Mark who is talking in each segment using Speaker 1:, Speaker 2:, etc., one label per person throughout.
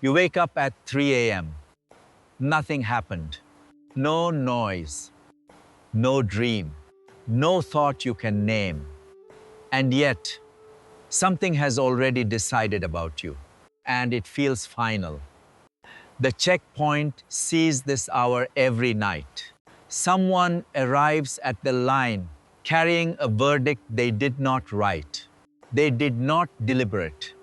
Speaker 1: You wake up at 3 a.m. Nothing happened. No noise, no dream, no thought you can name. And yet, something has already decided about you, and it feels final. The checkpoint sees this hour every night. Someone arrives at the line carrying a verdict they did not write. They did not deliberate.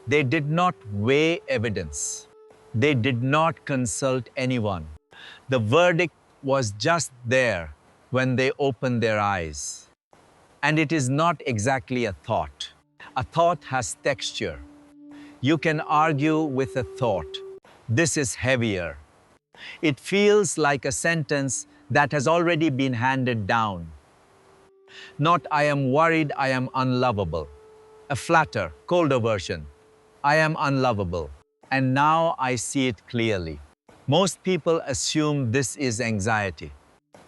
Speaker 1: They did not weigh evidence. They did not consult anyone. The verdict was just there when they opened their eyes. And it is not exactly a thought. A thought has texture. You can argue with a thought. This is heavier. It feels like a sentence that has already been handed down. Not I am worried, I am unlovable. A flatter, colder version. I am unlovable. And now I see it clearly. Most people assume this is anxiety.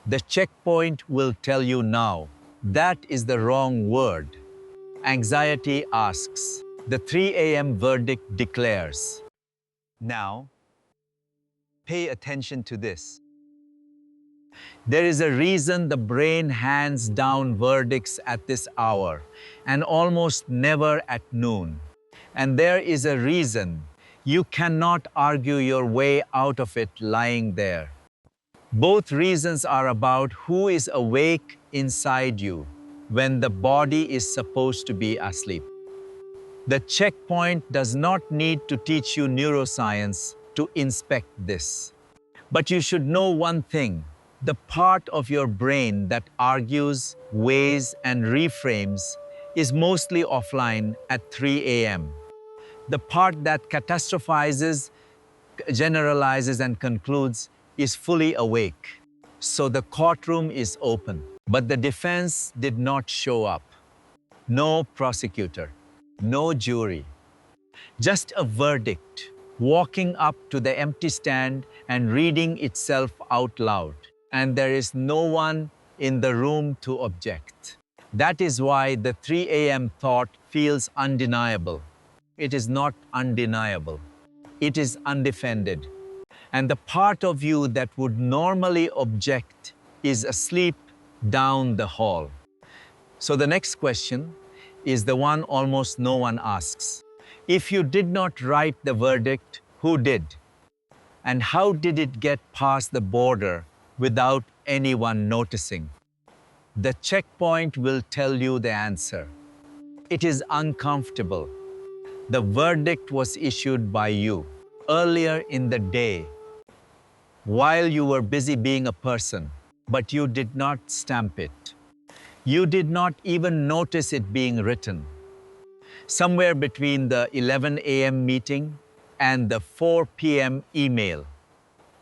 Speaker 1: The checkpoint will tell you now. That is the wrong word. Anxiety asks. The 3 a.m. verdict declares. Now, pay attention to this. There is a reason the brain hands down verdicts at this hour and almost never at noon. And there is a reason you cannot argue your way out of it lying there. Both reasons are about who is awake inside you when the body is supposed to be asleep. The checkpoint does not need to teach you neuroscience to inspect this. But you should know one thing. The part of your brain that argues, weighs, and reframes is mostly offline at 3 a.m. The part that catastrophizes, generalizes, and concludes is fully awake. So the courtroom is open. But the defense did not show up. No prosecutor, no jury. Just a verdict, walking up to the empty stand and reading itself out loud. And there is no one in the room to object. That is why the 3 a.m. thought feels undeniable. It is not undeniable. It is undefended. And the part of you that would normally object is asleep down the hall. So the next question is the one almost no one asks. If you did not write the verdict, who did? And how did it get past the border without anyone noticing? The checkpoint will tell you the answer. It is uncomfortable. The verdict was issued by you earlier in the day while you were busy being a person, but you did not stamp it. You did not even notice it being written. Somewhere between the 11 a.m. meeting and the 4 p.m. email,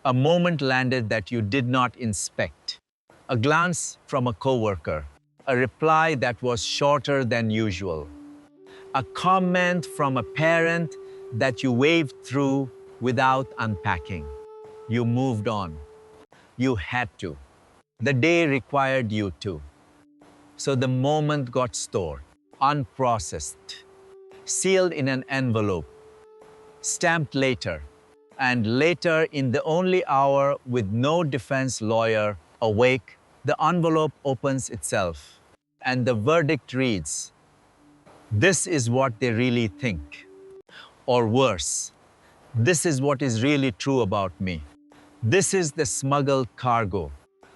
Speaker 1: a moment landed that you did not inspect. A glance from a coworker, a reply that was shorter than usual, a comment from a parent that you waved through without unpacking. You moved on. You had to. The day required you to. So the moment got stored, unprocessed, sealed in an envelope, stamped later, and later in the only hour with no defense lawyer awake, the envelope opens itself and the verdict reads, "This is what they really think." Or worse, "This is what is really true about me." This is the smuggled cargo.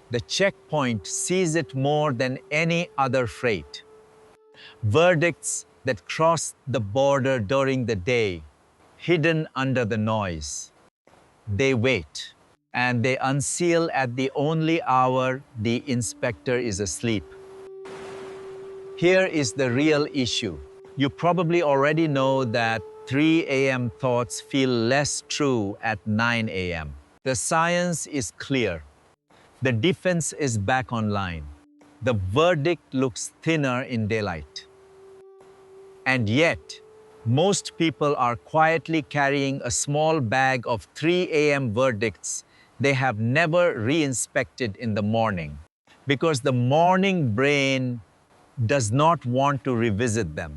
Speaker 1: The checkpoint sees it more than any other freight. Verdicts that cross the border during the day, hidden under the noise. They wait, and they unseal at the only hour the inspector is asleep. Here is the real issue. You probably already know that 3 a.m. thoughts feel less true at 9 a.m. The science is clear. The defense is back online. The verdict looks thinner in daylight. And yet, most people are quietly carrying a small bag of 3 a.m. verdicts they have never re-inspected in the morning because the morning brain does not want to revisit them.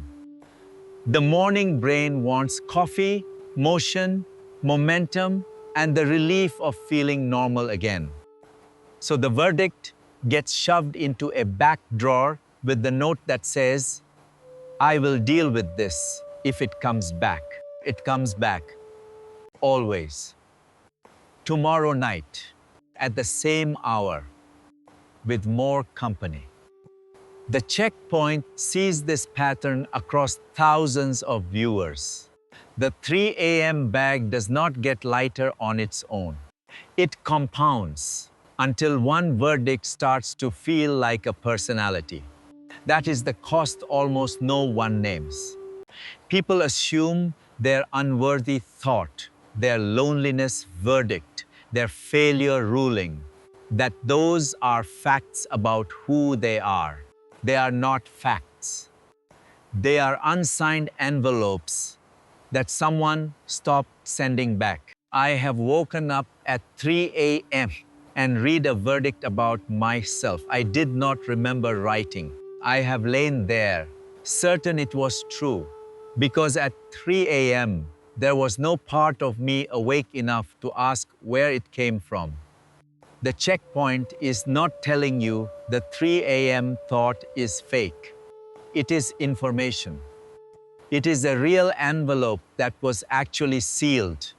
Speaker 1: The morning brain wants coffee, motion, momentum, and the relief of feeling normal again. So the verdict gets shoved into a back drawer with the note that says, I will deal with this if it comes back. It comes back, always. Tomorrow night, at the same hour, with more company. The checkpoint sees this pattern across thousands of viewers. The 3 a.m. bag does not get lighter on its own. It compounds until one verdict starts to feel like a personality. That is the cost almost no one names. People assume their unworthy thought, their loneliness verdict, their failure ruling, that those are facts about who they are. They are not facts. They are unsigned envelopes that someone stopped sending back. I have woken up at 3 a.m. and read a verdict about myself I did not remember writing. I have lain there, certain it was true, because at 3 a.m. there was no part of me awake enough to ask where it came from. The checkpoint is not telling you the 3 a.m. thought is fake. It is information. It is a real envelope that was actually sealed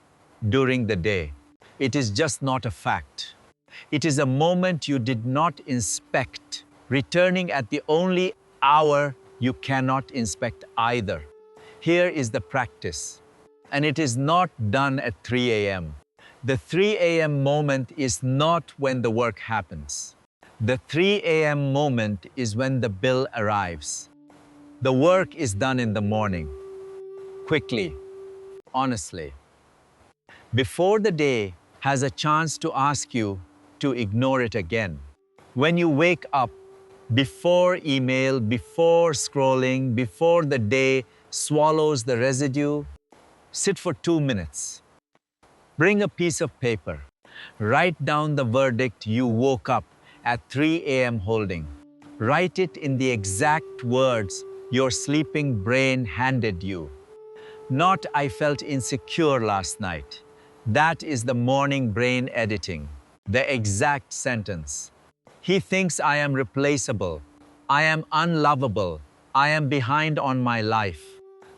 Speaker 1: during the day. It is just not a fact. It is a moment you did not inspect, returning at the only hour you cannot inspect either. Here is the practice, and it is not done at 3 a.m. The 3 a.m. moment is not when the work happens. The 3 a.m. moment is when the bill arrives. The work is done in the morning, quickly, honestly, before the day has a chance to ask you to ignore it again. When you wake up, before email, before scrolling, before the day swallows the residue, sit for 2 minutes. Bring a piece of paper. Write down the verdict you woke up at 3 a.m. holding. Write it in the exact words your sleeping brain handed you. Not, I felt insecure last night. That is the morning brain editing. The exact sentence. He thinks I am replaceable. I am unlovable. I am behind on my life.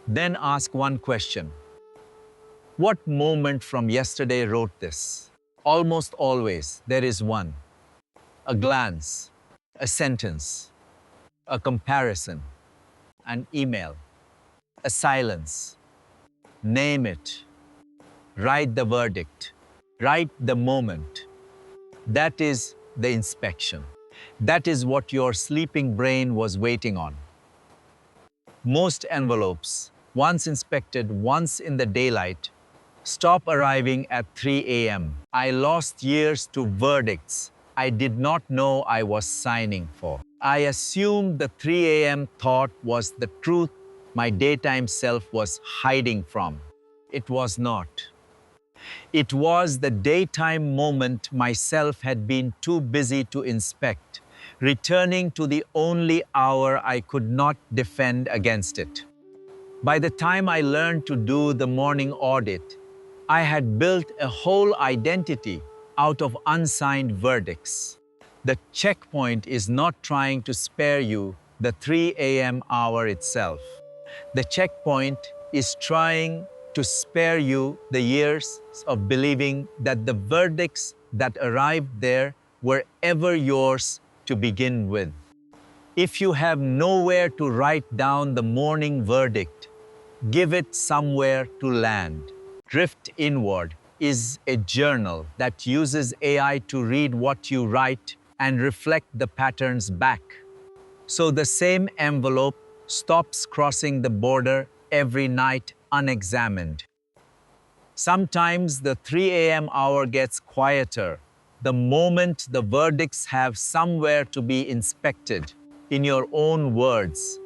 Speaker 1: Then ask one question. What moment from yesterday wrote this? Almost always there is one. A glance, a sentence, a comparison, an email, a silence. Name it. Write the verdict. Write the moment. That is the inspection. That is what your sleeping brain was waiting on. Most envelopes, once inspected once in the daylight, stop arriving at 3 a.m. I lost years to verdicts I did not know I was signing for. I assumed the 3 a.m. thought was the truth my daytime self was hiding from. It was not. It was the daytime moment myself had been too busy to inspect, returning to the only hour I could not defend against it. By the time I learned to do the morning audit, I had built a whole identity out of unsigned verdicts. The checkpoint is not trying to spare you the 3 a.m. hour itself. The checkpoint is trying to spare you the years of believing that the verdicts that arrived there were ever yours to begin with. If you have nowhere to write down the morning verdict, give it somewhere to land. Drift Inward is a journal that uses AI to read what you write and reflect the patterns back. So the same envelope stops crossing the border every night unexamined. Sometimes the 3 a.m. hour gets quieter the moment the verdicts have somewhere to be inspected, in your own words,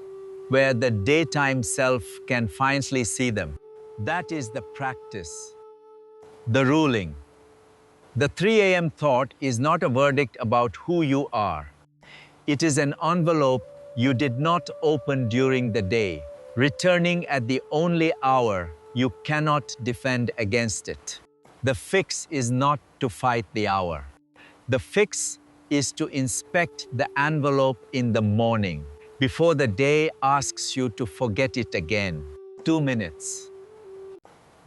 Speaker 1: where the daytime self can finally see them. That is the practice. The ruling. The 3 a.m. thought is not a verdict about who you are. It is an envelope you did not open during the day, returning at the only hour You cannot defend against it. The fix is not to fight the hour. The fix is to inspect the envelope in the morning before the day asks you to forget it again. 2 minutes.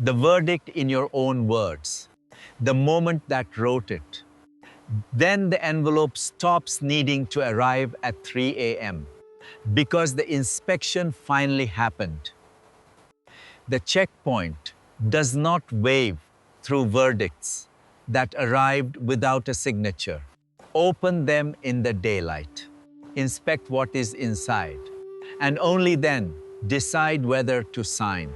Speaker 1: The verdict in your own words. The moment that wrote it. Then the envelope stops needing to arrive at 3 a.m. because the inspection finally happened. The checkpoint does not wave through verdicts that arrived without a signature. Open them in the daylight. Inspect what is inside, and only then decide whether to sign.